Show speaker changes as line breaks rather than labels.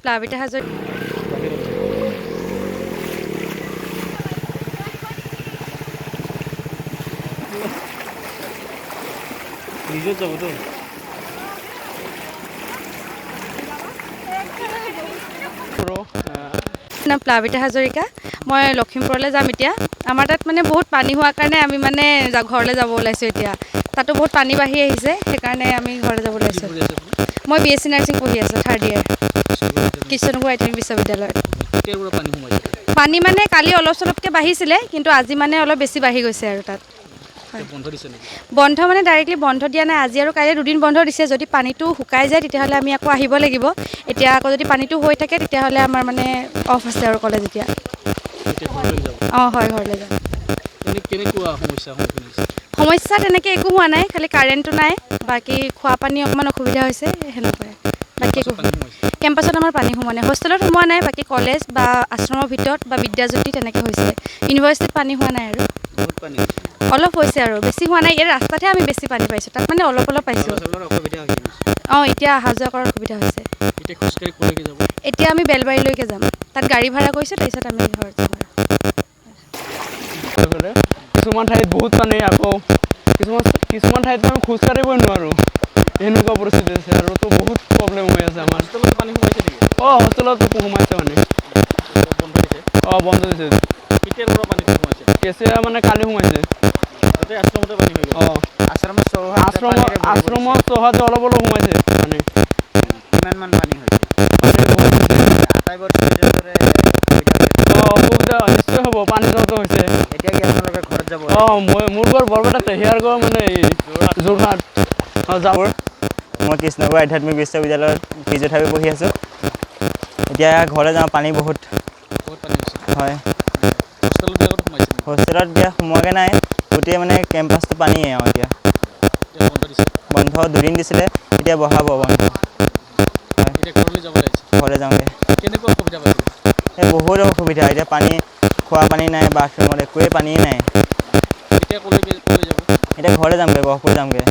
প্লাবিতা হাজৰিকা
নিজে যাব তো
প্লাবিতা হাজৰিকা মই লখিমপুৰলৈ যাম এতিয়া আমাৰ তাত মানে বহুত পানী হোৱাৰ কাৰণে আমি মানে ঘৰলৈ যাব ওলাইছোঁ এতিয়া তাতো বহুত পানী বাঢ়ি আহিছে সেইকাৰণে আমি ঘৰলৈ যাব ওলাইছোঁ মই BSc নাৰ্ছিং পঢ়ি আছোঁ 3rd year কৃষ্ণনগৰ আধ্যাত্মিক বিশ্ববিদ্যালয়ত পানী মানে কালি অলপ চলপকৈ বাঢ়িছিলে কিন্তু আজি মানে অলপ বেছি বাঢ়ি গৈছে আৰু তাত বন্ধ মানে ডাইৰেক্টলি বন্ধ দিয়া নাই আজি আৰু কাইলৈ 2 দিন বন্ধ দিছে যদি পানীটো শুকাই যায় তেতিয়াহ'লে আমি আকৌ আহিব লাগিব এতিয়া আকৌ যদি পানীটো হৈ থাকে তেতিয়াহ'লে আমাৰ মানে অফ আছে আৰু কলেজ এতিয়া হয় ঘৰলৈ যাম সমস্যা তেনেকৈ একো হোৱা নাই খালি কাৰেণ্টটো নাই বাকী খোৱা পানী অকণমান অসুবিধা হৈছে সেনেকুৱাই বাকী একো কেম্পাছত আমাৰ পানী সোমোৱা নাই হোষ্টেলত সোমোৱা নাই বাকী কলেজ বা আশ্ৰমৰ ভিতৰত বা বিদ্যাজ্যোতি তেনেকৈ হৈছে ইউনিভাৰ্চিটিত পানী হোৱা নাই আৰু অলপ হৈছে আৰু বেছি হোৱা নাই ইয়াৰ ৰাস্তাতহে আমি বেছি পানী পাইছোঁ তাত মানে অলপ পাইছোঁ এতিয়া অহা যোৱা কৰাৰ অসুবিধা হৈছে এতিয়া আমি বেলবাৰীলৈকে যাম তাত গাড়ী ভাড়া কৰিছোঁ তাৰপিছত আমি ঘৰত যাম
কিছুমান ঠাইত বহুত পানী আকৌ কিছুমান ঠাইত আমি খোজ কাঢ়িবই নোৱাৰোঁ এনেকুৱা পৰিস্থিতি আছে আৰু তো বহুত প্ৰব্লেম হৈ আছে আমাৰ পানী সোমাইছে নেকি হোষ্টেলতো সোমাইছে মানে বন্ধ দিছে কেতিয়াৰ পৰা পানী সোমাইছে কেতিয়া মানে কালি সোমাইছে আশ্ৰমতে পানী হৈ গ'ল আশ্ৰমত চহাতে অলপ সোমাইছে মানে কিমানমান পানী হৈছে অসুবিধা নিশ্চয় হ'ব পানী যোৱাটো হৈছে এতিয়া কি আপোনালোকে ঘৰত যাব মোৰ ঘৰ বৰপেটাতে হিয়াৰ ঘৰ মানে যোৰহাট যাব
মই কৃষ্ণনগৰ আধ্যাত্মিক বিশ্ববিদ্যালয়ত ফিজিঅ'থেৰাপি পঢ়ি আছোঁ এতিয়া ঘৰলৈ যাওঁ পানী বহুত হয় হোষ্টেলত এতিয়া সোমোৱাগৈ নাই গোটেই মানে কেম্পাছটো পানীয়ে আৰু এতিয়া বন্ধ 2 দিন দিছিলে এতিয়া বঢ়াব বন্ধ ঘৰলৈ যাওঁগৈ এই বহুত অসুবিধা এতিয়া পানী খোৱা পানী নাই বাথৰুমত একোৱেই পানীয়ে নাই এতিয়া ঘৰলৈ যামগৈ গহপুৰ যামগৈ